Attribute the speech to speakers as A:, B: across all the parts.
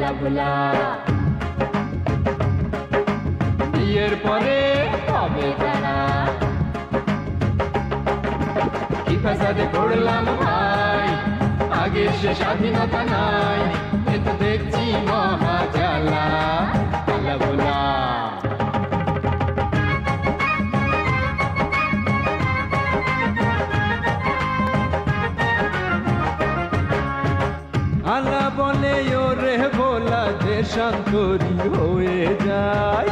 A: আলা ভোলা। বিয়ের পরে হবে তারা, কি ফাসাদে পড়লাম ভাই, আগে সে স্বাধীনতা নাই, এ তো দেখছি মহা জ্বালা। আলা ভোলা। আলা বলে ওরে ভোলা যে শান্তরি হয়ে যায়,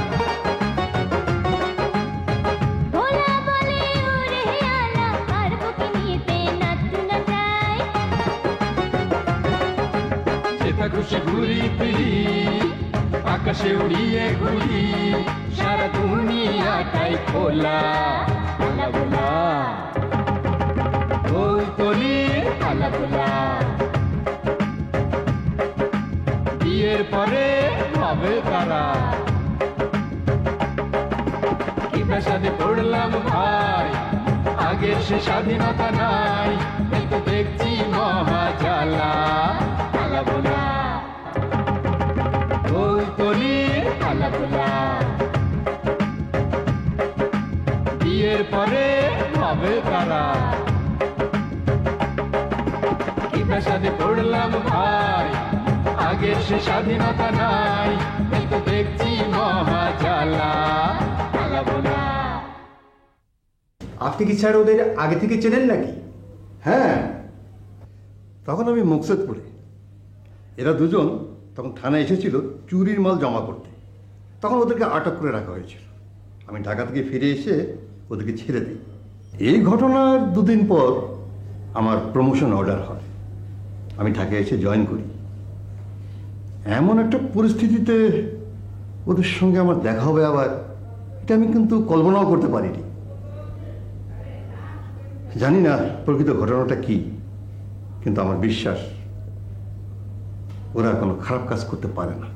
B: ভোলা বলে ওরে আলা আর বুকে নিতে নাচু নাচাই,
A: যেটা খুশি ঘুরি ফিরি আকাশে উড়িয়ে ঘুরি, সারা দুনিয়াটাই খোলা। আলা ভোলা। ফুলতলি আলা ভোলা। বিয়ের পরে হবে তারা, কি পেশাদে পড়লাম ভাই, আগের সে স্বাধীনতা নাই, এই তো দেখছি মহা জ্বালা। আলা ভোলা। ফুলতলি আলা ভোলা। বিয়ের পরে হবে তারা, কি পেশাদে পড়লাম ভাই, আগের সে স্বাধীনতা নাই, এই তো দেখছি মহা জ্বালা। আলা ভোলা।
C: আপনি কি স্যার ওদের আগে থেকে চেনেন নাকি?
D: হ্যাঁ, তখন আমি মুকসেদপুরে, এরা দুজন তখন থানায় এসেছিল চুরির মাল জমা করতে, তখন ওদেরকে আটক করে রাখা হয়েছিল। আমি ঢাকা থেকে ফিরে এসে ওদেরকে ছেড়ে দিই। এই ঘটনার দুদিন পর আমার প্রমোশন অর্ডার হয়, আমি ঢাকায় এসে জয়েন করি। এমন একটা পরিস্থিতিতে ওদের সঙ্গে আমার দেখা হবে আবার, এটা আমি কিন্তু কল্পনাও করতে পারিনি। জানি না প্রকৃত ঘটনাটা কি, কিন্তু আমার বিশ্বাস ওরা কোনো খারাপ কাজ করতে পারে না।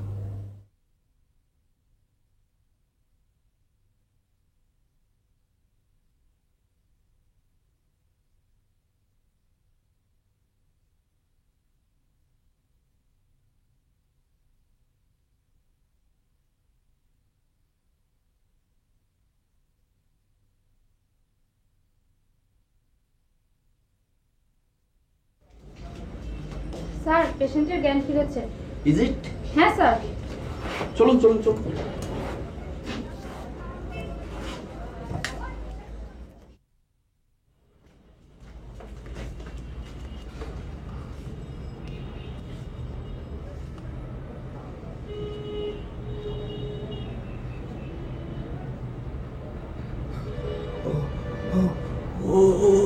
E: স্যার, পেশেন্টের জ্ঞান ফিরেছে।
F: Is it?
E: হ্যাঁ স্যার।
F: চলুন চলুন চলুন।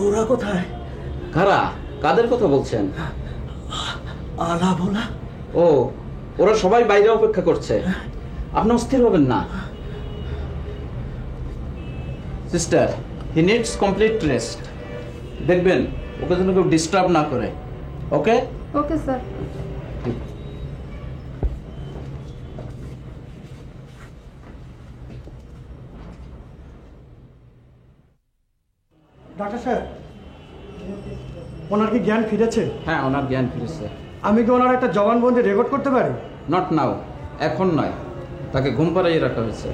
C: ওরা কোথায়?
F: কারা? কাদের কথা বলছেন?
C: আলা ভোলা।
F: ও, ওরা সবাই বাইরে অপেক্ষা করছে, আপনি অস্থির হবেন না। Sister, he needs complete rest. দেখবেন ওকে যেন কেউ ডিস্টার্ব না করে। Okay?
E: Okay sir.
C: Doctor sir, ওনার কি জ্ঞান ফিরেছে?
F: হ্যাঁ, ওনার জ্ঞান ফিরেছে।
C: আমি কি ওনার একটা জবানবন্দি রেকর্ড করতে পারি?
F: নট নাও, এখন নয়, তাকে ঘুম পাড়িয়ে রাখা হয়েছে।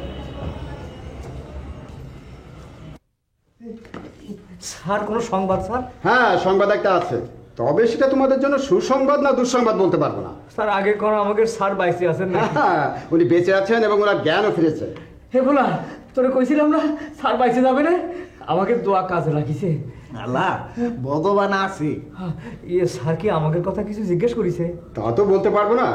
C: স্যার, কোনো সংবাদ স্যার?
G: হ্যাঁ, সংবাদ একটা আছে, তবে সেটা তোমাদের জন্য সুসংবাদ না দুঃসংবাদ বলতে পারবো না।
C: স্যার, আগে কোনো আমাকে স্যার বাইসে আছেন না?
G: হ্যাঁ, উনি বেঁচে আছেন এবং ওনার জ্ঞানও ফিরেছে।
C: হে ভোলা, তোরে কইছিলাম না স্যার বাইসে যাবে না? আমাকে দোয়া কাজে লাগিছে।
H: আল্লাহ ভগবান আছে।
C: ইয়ে স্যার কি আমাকে কথা কিছু জিজ্ঞেস করেছে?
G: তা তো বলতে পারবো না,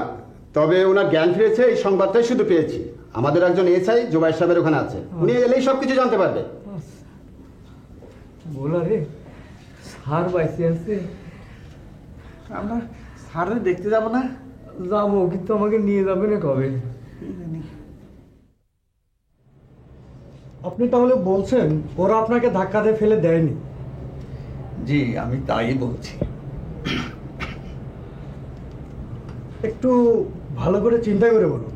G: তবে ওনার জ্ঞান ফিরেছে এই সংবাদটাই শুধু পেয়েছি। আমাদের একজন এসআই জোবাইর সাহেবের ওখানে আছে, উনি এলেই সব কিছু জানতে পারবে।
C: বলা রে, স্যার বাইসে আছে।
H: আমরা স্যারে দেখতে যাব না?
C: যাবো, কিন্তু আমাকে নিয়ে যাবে না কবে? আপনি তাহলে বলছেন ওরা আপনাকে ধাক্কা দিয়ে ফেলে দেয়নি?
H: জি, আমি তাই বলছি।
C: একটু ভালো করে চিন্তা করে বলুন।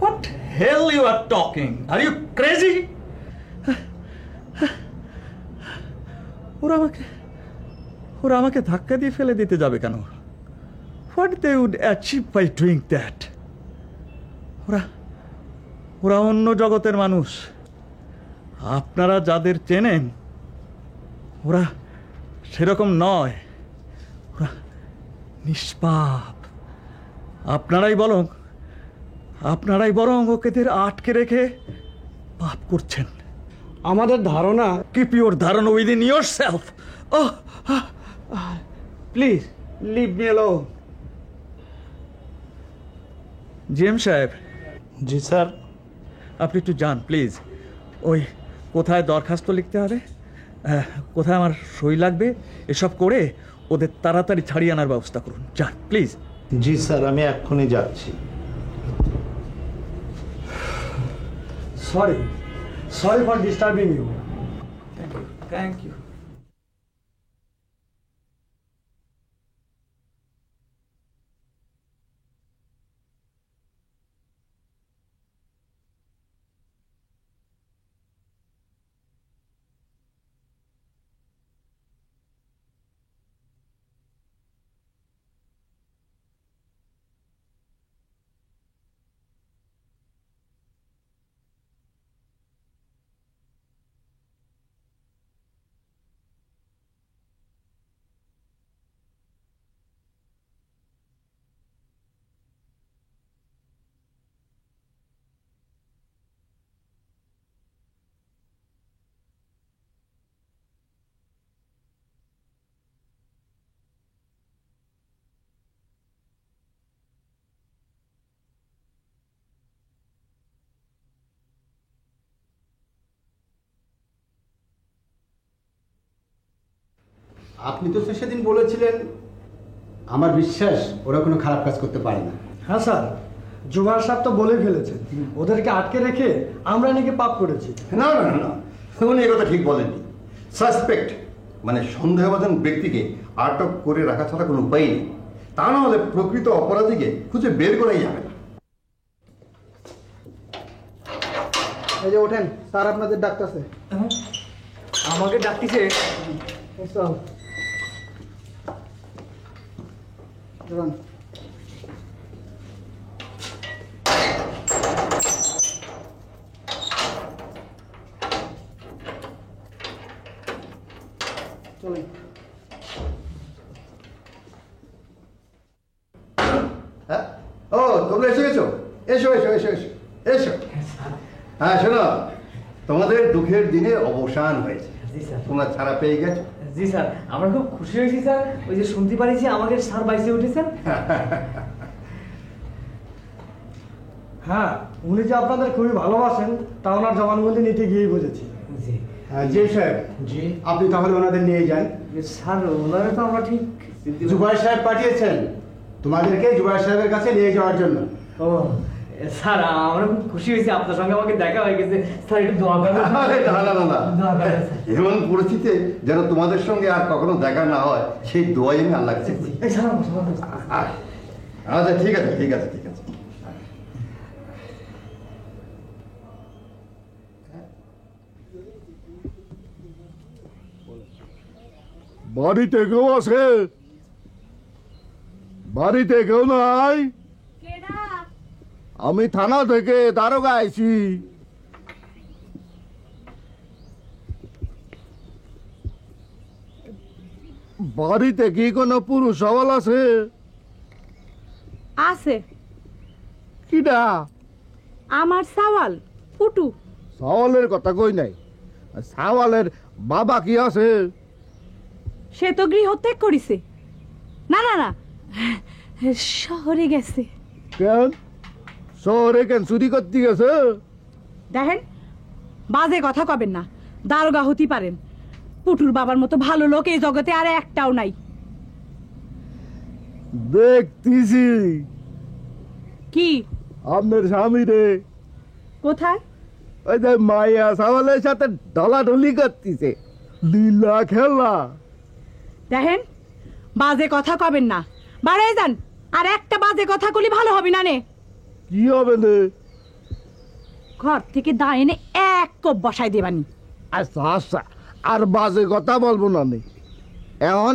H: What hell you are talking? Are you crazy? ওরা আমাকে ধাক্কা দিয়ে ফেলে দিতে যাবে কেন? what they would achieve by doing that? ওরা অন্য জগতের মানুষ। আপনারা যাদের চেনেন ওরা সেরকম নয়, ওরা নিষ্পাপ। আপনারাই বরং ওকেদের আটকে রেখে পাপ করছেন।
C: আমাদের ধারণা,
H: Keep your ধারণা within yourself. Please leave me alone. GM সাহেব,
F: জি স্যার।
H: আপনি একটু যান প্লিজ। ওই কোথায় দরখাস্ত লিখতে হবে, কোথায় আমার সই লাগবে, এসব করে ওদের তাড়াতাড়ি ছাড়িয়ে আনার ব্যবস্থা করুন। যান প্লিজ।
F: জি স্যার, আমি এক্ষুনি যাচ্ছি।
C: Sorry for disturbing you.
H: Thank you.
G: আপনি তো সেদিন বলেছিলেন, আমার বিশ্বাস ওরা কোনো খারাপ কাজ করতে পারে না।
C: হ্যাঁ স্যার, জুবায়ের সাহেব তো বলে ফেলেছেন ওদেরকে আটকে রেখে আমরা নাকি পাপ করেছি।
D: না না না না, উনি এই কথা ঠিক বলেননি। সাসপেক্ট মানে সন্দেহভাজন ব্যক্তিকে আটক করে রাখা ছাড়া কোনো উপায় নেই। তা না হলে প্রকৃত অপরাধীকে খুঁজে বের করাই যাবে না।
G: এই যে ওঠেন, স্যার আপনাদের ডাকতেছে।
C: আমাকে ডাকতেছে?
G: চলেন।
D: হ্যাঁ, ও তোমরা এসে গেছো? এসো এসো এসো এসো এসো। হ্যাঁ শোনো, তোমাদের দুঃখের দিনে অবসান হয়েছে।
C: জি স্যার।
D: তোমরা ছাড়া পেয়ে গেছো।
C: জি স্যার, আমরা খুব খুশি হয়েছি স্যার। ওই যে শুনতে পারিছি আমাকে স্যার বাইসে উঠেছেন। হ্যাঁ, উনি যে আপনাদের খুবই ভালোবাসেন তা ওনার জবানবন্দি নিতে গিয়েই বুঝেছি। জি
G: হ্যাঁ জি সাহেব, জি আপনি তাহলে ওনাদের নিয়ে যান।
C: স্যার, ওনারা তো আমরা ঠিক
G: জুবায়ের সাহেব পাঠিয়েছেন তোমাদেরকে জুবায়ের সাহেবের কাছে নিয়ে যাওয়ার জন্য।
C: ও স্যার, আমরা খুব খুশি হয়েছি আপনার সঙ্গে আমাকে দেখা হয়ে গেছে। স্যার একটু দোয়া করবেন।
D: আরে না না না না,
C: দোয়া করবেন স্যার।
D: এমন পরিস্থিতিতে যেন তোমাদের সঙ্গে আর কখনো দেখা না হয় সেই দোয়াই আমি আল্লাহ কাছে করি।
C: এই স্যার,
D: আচ্ছা ঠিক আছে ঠিক আছে ঠিক আছে।
I: বাড়িতে কেউ আছে? বাড়িতে কেউ নাই? আমি থানা থেকে দারোগা আইছি। বাড়িতে কি কোনো পুরুষ সওয়াল আছে?
J: আছে।
I: কিডা?
J: আমার সাওয়াল পুটু।
I: সওয়ালের কথা কই নাই, সওয়ালের বাবা কি আছে?
J: সে তো গৃহত্যাগ করিছে। না না না, শহরে গেছে।
I: কেন শহরে কেন চুরি করতে গেছে?
J: দেখেন, বাজে কথা কবেন না, দারোগা হতে পারেন। পুটুর বাবার মতো ভালো লোক এই জগতে আর একটাও নাই।
I: দেখতেছি।
J: কি
I: আপনার স্বামী রে
J: কোথায়?
I: ওই যে মাইয়া সওয়ালের সাথে ঢলাঢলি করতেছে, লীলা খেলা।
J: দেখেন, বাজে কথা কবেন না, বাড়াই যান। আর একটা বাজে কথা কলি ভালো হবে না নে।
I: কি হবে রে?
J: ঘর থেকে দা এনে এক কোপ বসাই দেবানি।
I: আচ্ছা আচ্ছা, আর বাজে কথা বলবো না নে। এখন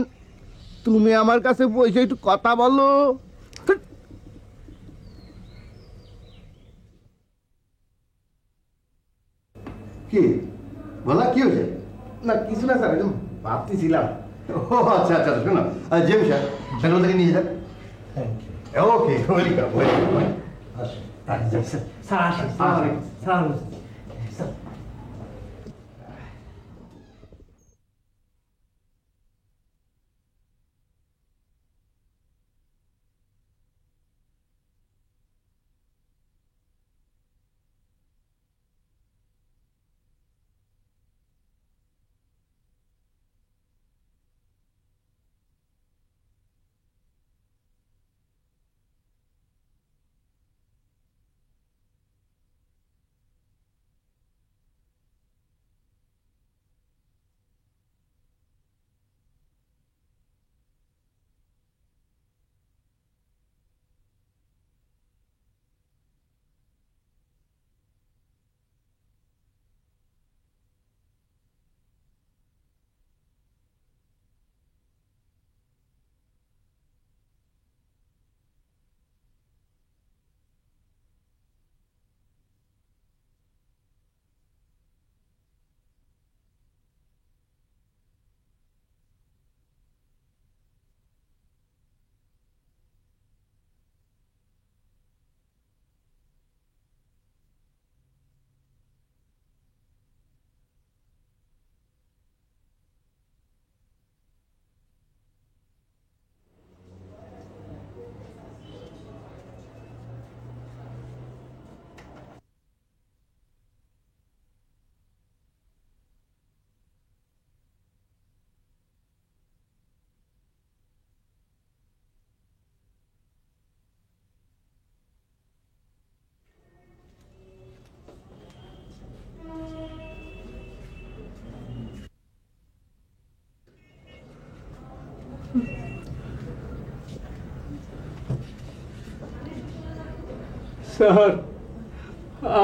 I: তুমি আমার কাছে পয়সা একটু কথা বলো।
D: কি বলা কি হয়েছে?
I: না কিছু না স্যার, একদম ভাবতেছিলাম।
D: ও আচ্ছা আচ্ছা, শোনো জেম স্যার সেখান থেকে নিয়ে যান। ওকে, ওয়েলকাম ওয়েলকাম।
C: স্যার আসেন, স্যার স্যার।
A: স্যার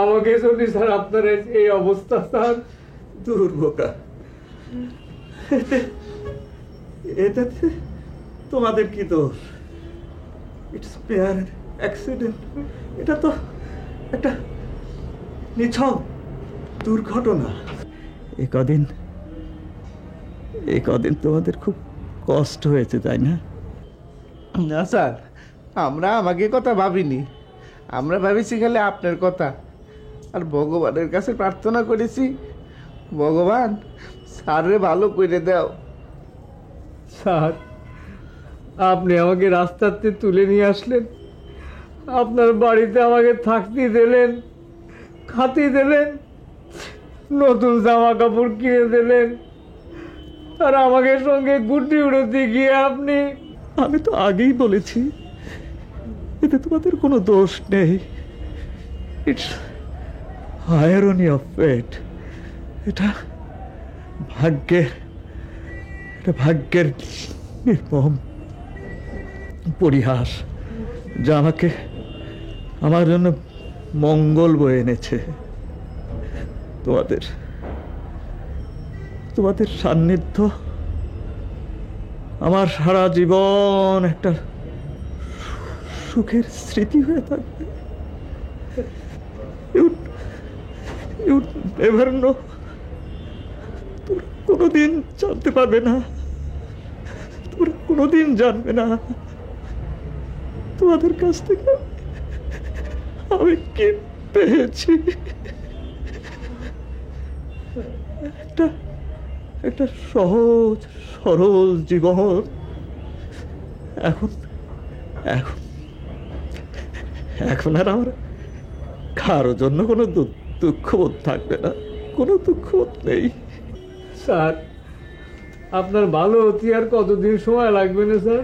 A: আমাকে যদি স্যার আপনার এই অবস্থা স্যার।
H: দুর্বোকা, এতে তোমাদের কি দোষ? It's pair accident. এটা তো একটা নিছক দুর্ঘটনা। এ কদিন তোমাদের খুব কষ্ট হয়েছে, তাই না?
I: না স্যার, আমরা আমাকে কথা ভাবিনি, আমরা ভাবিছি খালি আপনার কথা। আর ভগবানের কাছে প্রার্থনা করেছি, ভগবান স্যারে ভালো করে দাও।
A: স্যার আপনি আমাকে রাস্তাতে তুলে নিয়ে আসলেন, আপনার বাড়িতে আমাকে থাকতে দিলেন, খাতে দিলেন, নতুন জামা কাপড় কিনে দিলেন, আর আমাকে সঙ্গে গুটি উড়োতে গিয়ে আপনি।
H: আমি তো আগেই বলেছি এতে তোমাদের কোনো দোষ নেই। It's irony of fate. এটা ভাগ্যের নির্মম পরিহাস, যা আমাকে আমার জন্য মঙ্গল বয়ে এনেছে। তোমাদের সান্নিধ্য আমার সারা জীবন একটা সুখের স্মৃতি হয়ে থাকবে। ইউ নেভার নো, তোমরা কোনোদিন জানতে পারবে না, তোমরা কোনোদিন জানবে না তোমাদের কাছ থেকে আমি কি পেয়েছি। একটা সহজ সরল জীবন। এখন আর আমার কারোর জন্য কোনো দুঃখবোধ থাকবে না, কোনো দুঃখবোধ নেই।
A: স্যার আপনার ভালো হতে আর কতদিন সময় লাগবে না স্যার?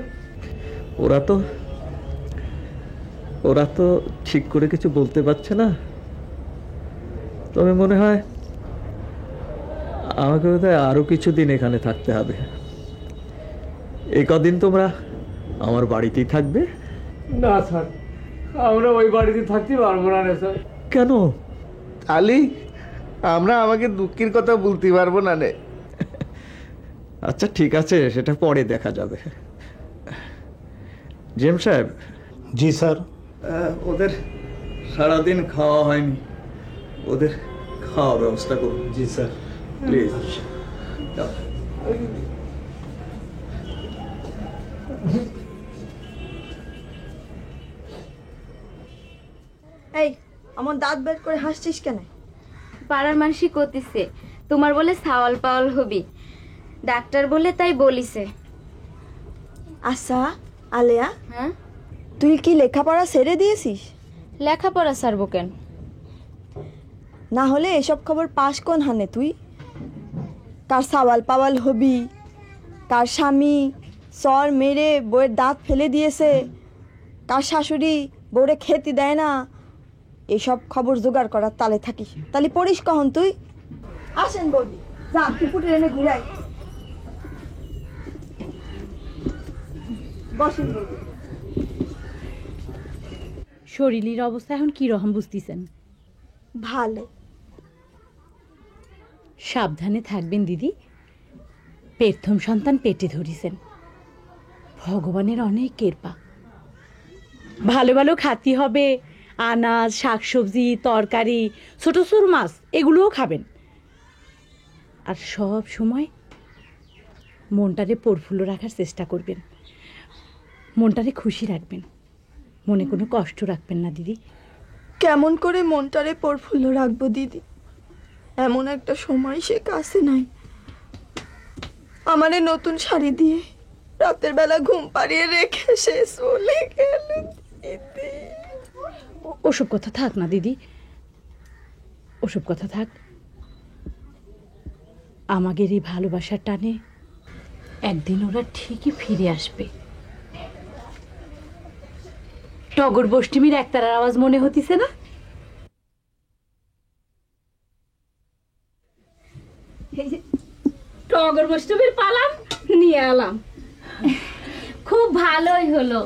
H: ওরা তো ঠিক করে কিছু বলতে পারছে না, তবে মনে হয় আমাকে বোধহয় আরো কিছুদিন এখানে থাকতে হবে। এই কদিন তোমরা আমার বাড়িতেই থাকবে।
A: না স্যার, আমরা ওই বাড়িতে থাকতে পারবো না স্যার।
H: কেন?
I: তালি আমরা আমাকে দুঃখের কথা বলতে পারবো না রে।
H: আচ্ছা ঠিক আছে, সেটা পরে দেখা যাবে। জেম সাহেব।
K: জি স্যার।
H: ওদের সারাদিন খাওয়া হয়নি, ওদের খাওয়ার ব্যবস্থা করুন।
C: জি স্যার।
H: প্লিজ।
K: এই আমার দাঁত বের করে হাসছিস কেন?
B: পাড়ার মানুষই করতেছে তোমার বলে সাওয়াল পাওয়াল হবি, ডাক্তার বলে তাই বলিছে।
K: আচ্ছা আলেয়া,
B: হ্যাঁ
K: তুই কি লেখাপড়া ছেড়ে দিয়েছিস?
B: লেখাপড়া ছাড়বো কেন?
K: না হলে এসব খবর পাস কোন হানে তুই? কার সাওয়াল পাওয়াল হবি, কার স্বামী চর মেরে বউয়ের দাঁত ফেলে দিয়েছে, কার শাশুড়ি বউরে খেতে দেয় না, এসব খবর জোগাড় করার তালে থাকিস। তাহলে পড়িস কখন তুই? আসেন বৌদি, যা পুকুরে এনে ঘুরাই। বসেন বৌদি।
J: শরীরের অবস্থা এখন কি রকম বুঝতেছেন?
K: ভালো।
J: সাবধানে থাকবেন দিদি, প্রথম সন্তান পেটে ধরিছেন, ভগবানের অনেক কৃপা। ভালো ভালো খাতি হবে, আনাজ শাকসবজি তরকারি ছোট ছোট মাছ এগুলোও খাবেন। আর সব সময় মনটারে প্রফুল্ল রাখার চেষ্টা করবেন, মনটারে খুশি রাখবেন, মনে কোনো কষ্ট রাখবেন না দিদি।
K: কেমন করে মনটারে প্রফুল্ল রাখবো দিদি? এমন একটা সময় সে কাছে নাই। আমারে নতুন শাড়ি দিয়ে রাতের বেলা ঘুম পাড়িয়ে রেখে সে চলে গেল।
J: ওসব কথা থাক না দিদি, ওসব কথা থাক। আমাদের এই ভালোবাসার টানে একদিন ওরা ঠিকই ফিরে আসবে। টগর বষ্টিমির একতারার আওয়াজ মনে হতিছে না? টগর বষ্টিমির পালাম নিয়ে এলাম।
B: খুব ভালোই হলো,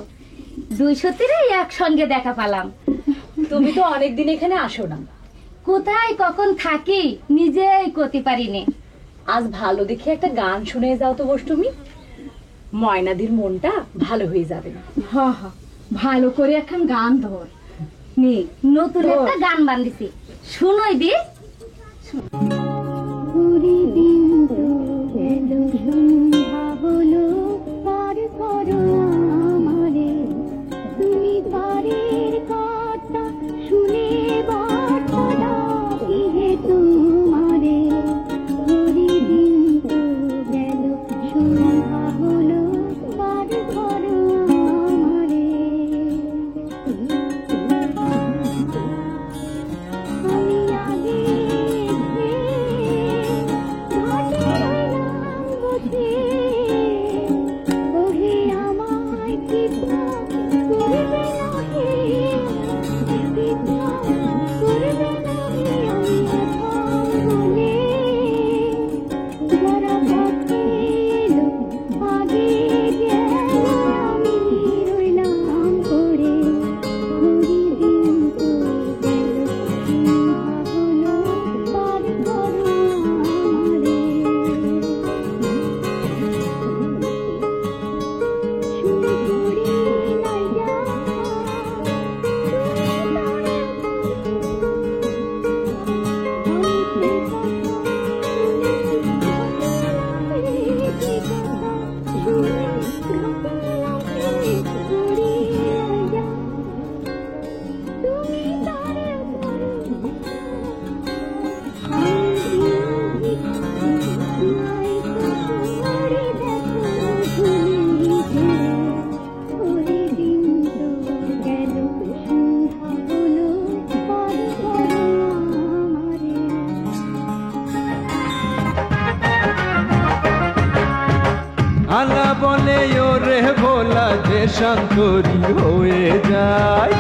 B: 200 একসঙ্গে দেখা পালাম।
J: তুমি তো অনেকদিন এখানে আসো না।
B: কোথায় কখন থাকি নিজেই করতে পারিনি।
J: আজ ভালো দেখে একটা গান শুনে যাও তো বষ্টমী, ময়নাদির মনটা ভালো হয়ে যাবে।
B: হ্যাঁ হ্যাঁ, ভালো করে এখন গান ধর নে, নতুন একটা গান বান্ধিছি, শুনোই দি।
A: আলা বলে ওরে ভোলা যে শান্তরি হয়ে যায়।